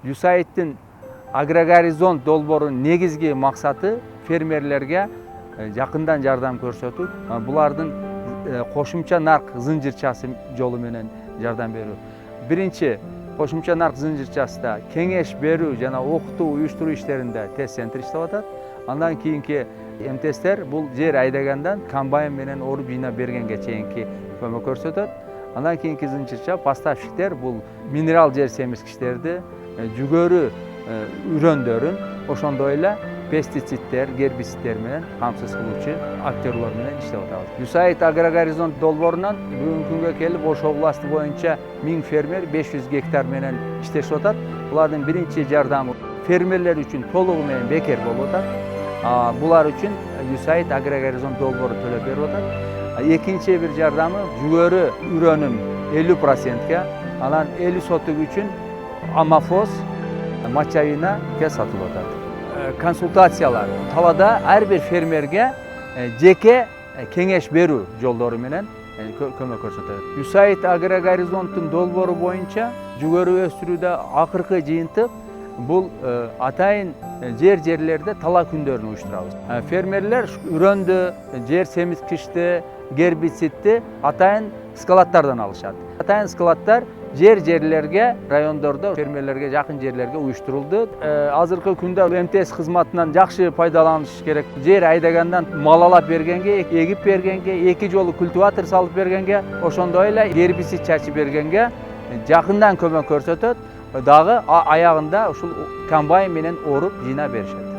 USAID'in Agroghorizont dolborунун негизги максаты фермерлерге жакындан жардам көрсөтүп, булардын кошумча нарк зынжырчасы жолу менен жардам берүү. Биринчи кошумча нарк зынжырчасында кеңеш берүү жана окутуу уюштуруу иштеринде тест центр иштеп атат. Андан кийинки МТСтер бул жер айдагандан комбайн менен оруп жыйнап бергенге чейинки көмөк көрсөтөт. Андан кийинки зынжырча поставщиктер бул минерал жер семирткичтерди, жүгөрү үрөндөрүн, ошондой эле пестициддер, гербициддер менен камсыз кылуучу актерлор менен иштеп атабыз. USAID Agroghorizont долбоорунан бүгүнкү күнгө келип Ош областы боюнча 1000 фермер 500 гектар менен иштешип атат. Булардын биринчи жардамы фермерлер үчүн толугу менен бекер болуп атат. Булар үчүн USAID Agroghorizont долбоору төлөп берип атат. Экинчи бир жардамы жүгөрү үрөнүн 50%ге, анан 50 сотук үчүн амафос, мочавина сатылып атат. Консультациялар талаада ар бир фермерге жеке кеңеш берүү жолдору менен көмөк көрсөтөт. USAID Agroghorizonттун долбоору боюнча жүгөрү өстүрүүдө акыркы жыйынтык бул атайын жерлерде тала күндөрүн уюштурабыз. Фермерлер үрөндү, жер семирткичти, гербицидти атайын складтардан алышат. Атайын складтар жерлерге, райондордо фермерлерге жакын жерлерге уюштурулду. Азыркы күндө МТС кызматынан жакшы пайдаланыш керек. Жер айдагандан малалап бергенге, эгип бергенге, эки жолу культиватор салып бергенге, ошондой эле гербицид чачып бергенге жакындан көмөк көрсөтөт. Дагы аягында ушул комбайн менен оруп жыйнап беришет.